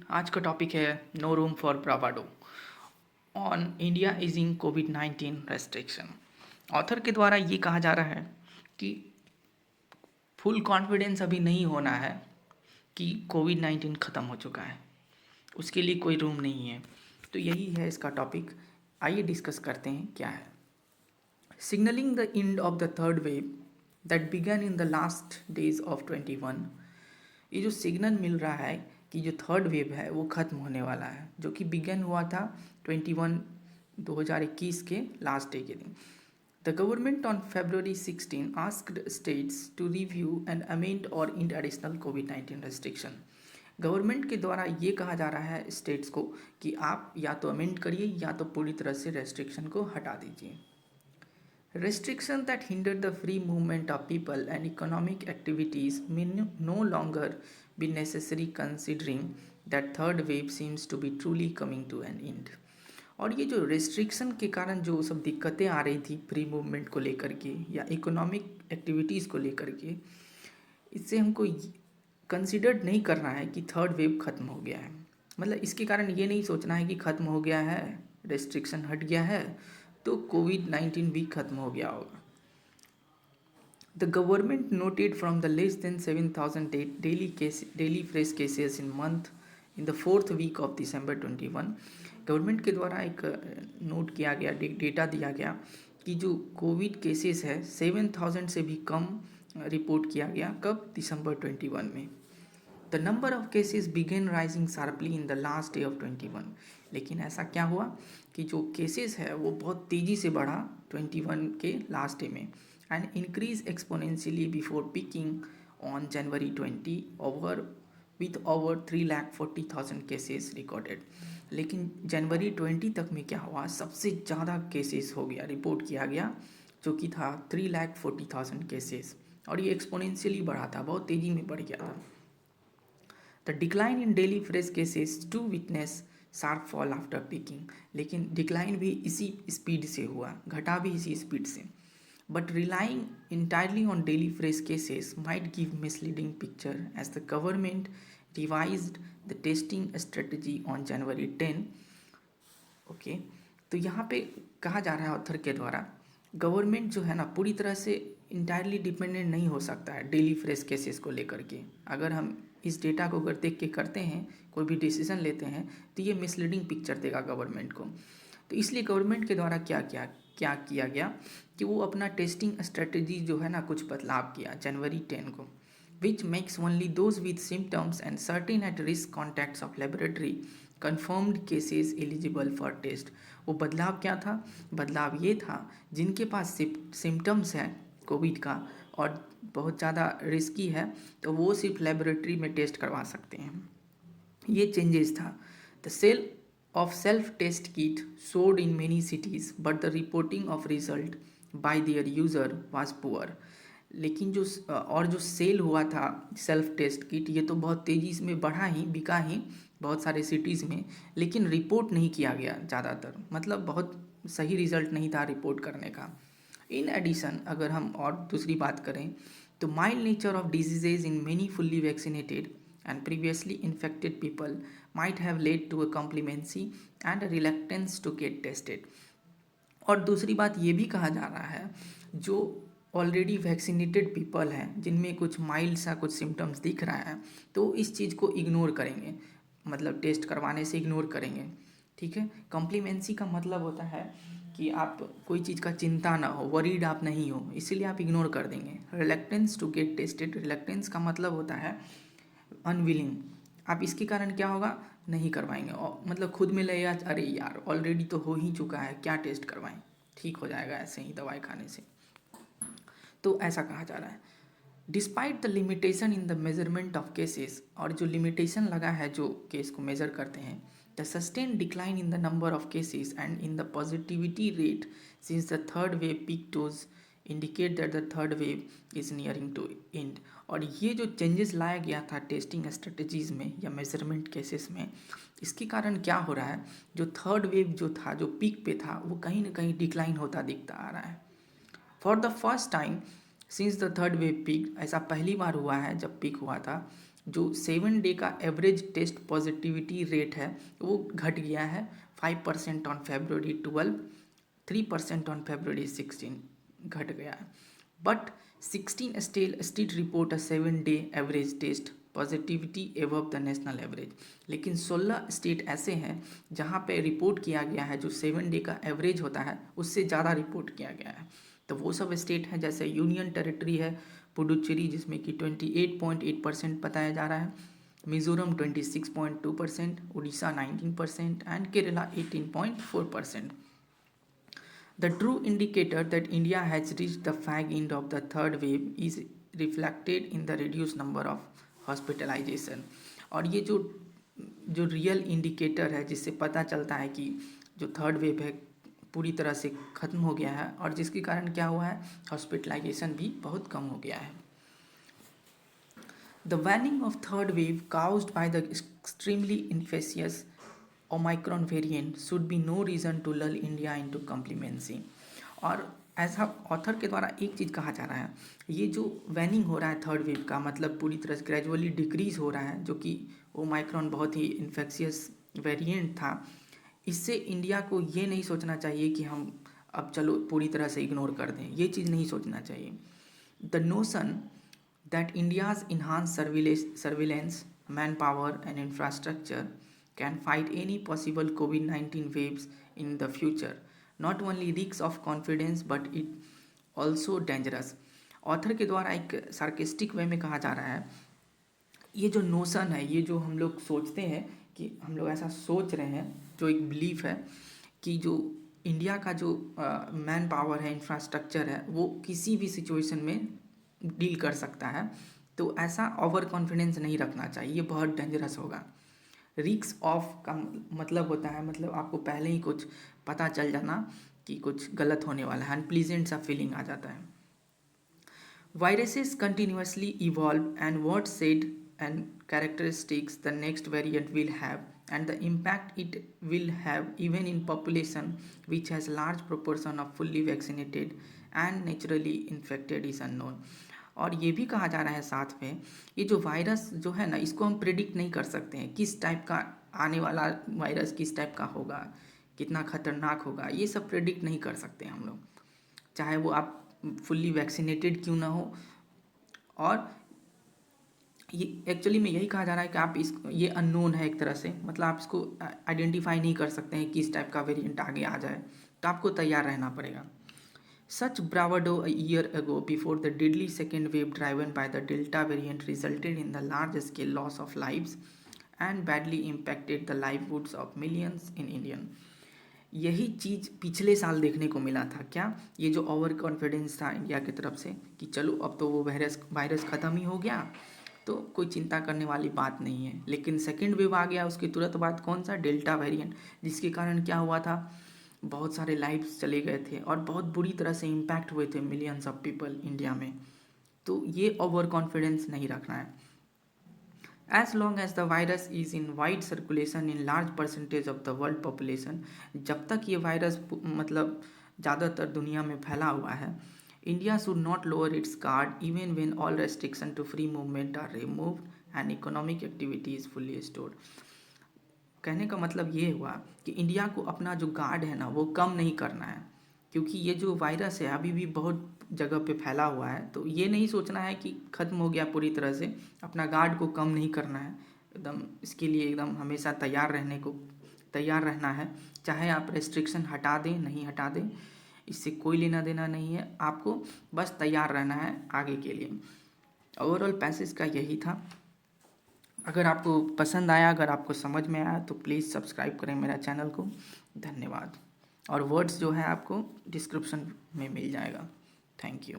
आज का टॉपिक है no room for bravado on India easing कोविड-19 रेस्ट्रिक्शन। ऑथर के द्वारा ये कहा जा रहा है कि फुल कॉन्फिडेंस अभी नहीं होना है कि कोविड-19 ख़त्म हो चुका है, उसके लिए कोई रूम नहीं है। तो यही है इसका टॉपिक। आइए डिस्कस करते हैं क्या है। Signalling the end of the third wave that began in the last days of 21। ये जो सिग्नल मिल रहा है कि जो थर्ड वेव है वो ख़त्म होने वाला है, जो कि बिगन हुआ था 2021 के लास्ट डे के दिन। The government on February 16 asked states to review and amend or end additional कोविड-19 रेस्ट्रिक्शन। गवर्नमेंट के द्वारा ये कहा जा रहा है स्टेट्स को कि आप या तो अमेंड करिए या तो पूरी तरह से रेस्ट्रिक्शन को हटा दीजिए। Restrictions that hinder the free movement of people and economic activities may no longer be necessary considering that third wave seems to be truly coming to an end। और ये जो रेस्ट्रिक्शन के कारण जो सब दिक्कतें आ रही थी फ्री मूवमेंट को लेकर के या इकोनॉमिक एक्टिविटीज़ को लेकर के, इससे हमको कंसिडर्ड नहीं करना है कि थर्ड वेव ख़त्म हो गया है। मतलब इसके कारण ये नहीं सोचना है कि ख़त्म हो गया है, रेस्ट्रिक्शन हट गया है तो कोविड-19 भी खत्म हो गया होगा। The government noted from the less than 7,000 daily fresh cases in month in the fourth week of December 21। Government के द्वारा एक नोट किया गया, डेटा दिया गया कि जो कोविड केसेस है 7,000 से भी कम रिपोर्ट किया गया। कब? December 21 में। The number of cases began rising sharply in the last day of 21। लेकिन ऐसा क्या हुआ कि जो केसेस है वो बहुत तेज़ी से बढ़ा 21 के लास्ट डे में and increase exponentially before picking on January 20 over with over 3,40,000 cases recorded. लेकिन जनवरी 20 तक में क्या हुआ, सबसे ज़्यादा केसेस हो गया, रिपोर्ट किया गया, जो कि था 3,40,000 केसेस। और ये एक्सपोनेंशियली बढ़ा था, बहुत तेज़ी में बढ़ गया था। The decline in daily fresh cases to witness sharp fall after peaking. लेकिन डिक्लाइन भी इसी स्पीड से हुआ, घटा भी इसी स्पीड से। But relying entirely on daily fresh cases might give misleading picture as the government revised the testing strategy on January 10। Okay, तो यहाँ पे कहा जा रहा है ऑथर के द्वारा, गवर्नमेंट जो है ना पूरी तरह से इंटायरली डिपेंडेंट नहीं हो सकता है डेली फ्रेश केसेस को लेकर के। अगर हम इस डेटा को अगर देख के करते हैं, कोई भी डिसीजन लेते हैं, तो ये मिसलीडिंग पिक्चर देगा गवर्नमेंट को। तो इसलिए गवर्नमेंट के द्वारा क्या किया गया कि वो अपना टेस्टिंग स्ट्रेटजी जो है ना कुछ बदलाव किया January 10 को, which makes only those with symptoms and certain at risk contacts of laboratory confirmed cases eligible for test। वो बदलाव क्या था? बदलाव ये था जिनके पास सिम्टम्स है कोविड का और बहुत ज़्यादा रिस्की है तो वो सिर्फ लेबोरेटरी में टेस्ट करवा सकते हैं। ये चेंजेस था। The sale of self test kit sold in many cities but the reporting of result by their user was poor. लेकिन जो सेल हुआ था सेल्फ टेस्ट किट, ये तो बहुत तेज़ी में बढ़ा ही, बिका ही बहुत सारे सिटीज़ में, लेकिन रिपोर्ट नहीं किया गया ज़्यादातर, मतलब बहुत सही रिजल्ट नहीं था रिपोर्ट करने का। इन एडिशन अगर हम और दूसरी बात करें तो mild nature of diseases in many fully vaccinated and previously infected people might have led to a complacency and a reluctance to get tested। और दूसरी बात ये भी कहा जा रहा है जो ऑलरेडी वैक्सीनेटेड पीपल हैं जिनमें कुछ माइल्ड सा कुछ सिम्टम्स दिख रहा है तो इस चीज़ को इग्नोर करेंगे, मतलब टेस्ट करवाने से इग्नोर करेंगे। ठीक है, कॉम्प्लीमेंसी का मतलब होता है कि आप कोई चीज़ का चिंता ना हो, वरीड आप नहीं हो, इसीलिए आप इग्नोर कर देंगे। Reluctance to get tested, reluctance का मतलब होता है अनविलिंग, आप इसके कारण क्या होगा, नहीं करवाएंगे, और मतलब खुद में लगेगा अरे यार ऑलरेडी तो हो ही चुका है, क्या टेस्ट करवाएं, ठीक हो जाएगा ऐसे ही दवाई खाने से। तो ऐसा कहा जा रहा है। Despite the limitation in the measurement of cases, और जो लिमिटेशन लगा है जो केस को मेजर करते हैं, the sustain decline in the number of cases and in the positivity rate since the third wave peak does indicate that the third wave is nearing to end. और ये जो changes लाया गया था testing strategies में या measurement cases में, इसके कारण क्या हो रहा है, जो थर्ड वेव जो था, जो पीक पे था, वो कहीं ना कहीं डिक्लाइन होता दिखता आ रहा है। For the first time since the third wave peak, ऐसा पहली बार हुआ है जब पीक हुआ था, जो 7 डे का एवरेज टेस्ट पॉजिटिविटी रेट है वो घट गया है 5% ऑन February 12, 3% ऑन February 16 घट गया है. But 16 state report a 7 day average test positivity above the national average. लेकिन 16 स्टेट ऐसे हैं जहाँ पे रिपोर्ट किया गया है जो 7 डे का एवरेज होता है उससे ज़्यादा रिपोर्ट किया गया है. तो वो सब स्टेट हैं जैसे यूनियन टेरिटरी है पुडुचेरी जिसमें कि 28.8% बताया जा रहा है, Mizoram 26.2%, Orissa 19% and Kerala 18.4%. The true indicator that India has reached the fag end of the third wave is reflected in the reduced number of hospitalization. और ये जो रियल इंडिकेटर है जिससे पता चलता है कि जो थर्ड वेव है पूरी तरह से ख़त्म हो गया है और जिसके कारण क्या हुआ है, हॉस्पिटलाइजेशन भी बहुत कम हो गया है. The waning of third wave caused by the extremely infectious Omicron variant should be no reason to lull India into complacency. और ऐसा ऑथर के द्वारा एक चीज़ कहा जा रहा है, ये जो वैनिंग हो रहा है थर्ड वेव का मतलब पूरी तरह से ग्रेजुअली डिक्रीज़ हो रहा है, जो कि ओमाइक्रॉन बहुत ही इन्फेक्शियस वेरिएंट था, इससे इंडिया को ये नहीं सोचना चाहिए कि हम अब चलो पूरी तरह से इग्नोर कर दें, ये चीज़ नहीं सोचना चाहिए. The notion that India's enhanced surveillance, manpower and infrastructure can fight any possible COVID-19 waves in the future not only reeks of confidence but it also dangerous. Author के द्वारा एक सार्केस्टिक वे में कहा जा रहा है, ये जो नोशन है, ये जो हम लोग सोचते हैं कि हम लोग ऐसा सोच रहे हैं, जो एक बिलीफ है कि जो इंडिया का जो मैन पावर है, इंफ्रास्ट्रक्चर है, वो किसी भी सिचुएशन में डील कर सकता है, तो ऐसा ओवर कॉन्फिडेंस नहीं रखना चाहिए, ये बहुत डेंजरस होगा. रिस्क ऑफ का मतलब होता है, मतलब आपको पहले ही कुछ पता चल जाना कि कुछ गलत होने वाला है, अनप्लीजेंट सा फीलिंग आ जाता है. Viruses continuously evolve and what said and characteristics the next variant will have and the impact it will have even in population which has large proportion of fully vaccinated and naturally infected is unknown. और ये भी कहा जा रहा है साथ में, ये जो वायरस जो है ना, इसको हम प्रिडिक्ट नहीं कर सकते हैं किस टाइप का आने वाला वायरस किस टाइप का होगा, कितना खतरनाक होगा, ये सब प्रिडिक्ट नहीं कर सकते हम लोग, चाहे वो आप फुल्ली वैक्सीनेटेड क्यों ना हो. और ये एक्चुअली में यही कहा जा रहा है कि आप ये अननोन है एक तरह से, मतलब आप इसको आइडेंटिफाई नहीं कर सकते हैं किस टाइप का वेरिएंट आगे आ जाए, तो आपको तैयार रहना पड़ेगा. Such bravado a year ago before the deadly second wave driven by the Delta variant resulted in the large-scale loss of lives and badly impacted the livelihoods of millions in Indian. यही चीज़ पिछले साल देखने को मिला था. क्या ये जो ओवर कॉन्फिडेंस था इंडिया की तरफ से कि चलो अब तो वो वायरस ख़त्म ही हो गया, तो कोई चिंता करने वाली बात नहीं है. लेकिन सेकेंड वेव आ गया, उसके तुरंत बाद कौन सा, डेल्टा वेरिएंट, जिसके कारण क्या हुआ था, बहुत सारे लाइव्स चले गए थे और बहुत बुरी तरह से इम्पैक्ट हुए थे मिलियंस ऑफ पीपल इंडिया में. तो ये ओवर कॉन्फिडेंस नहीं रखना है. As long as the virus is in wide circulation in large percentage of the world population, जब तक ये वायरस मतलब ज़्यादातर दुनिया में फैला हुआ है, India should not lower its guard even when all restriction to free movement are removed and economic activity is fully stored. कहने का मतलब ये हुआ कि इंडिया को अपना जो गार्ड है ना वो कम नहीं करना है, क्योंकि ये जो वायरस है अभी भी बहुत जगह पे फैला हुआ है. तो ये नहीं सोचना है कि ख़त्म हो गया पूरी तरह से, अपना गार्ड को कम नहीं करना है, एकदम इसके लिए एकदम हमेशा तैयार रहना है. चाहे आप रेस्ट्रिक्शन हटा दें नहीं हटा दें, इससे कोई लेना देना नहीं है, आपको बस तैयार रहना है आगे के लिए. ओवरऑल पैसेज का यही था. अगर आपको पसंद आया, अगर आपको समझ में आया तो प्लीज़ सब्सक्राइब करें मेरा चैनल को. धन्यवाद. और वर्ड्स जो है आपको डिस्क्रिप्शन में मिल जाएगा. Thank you.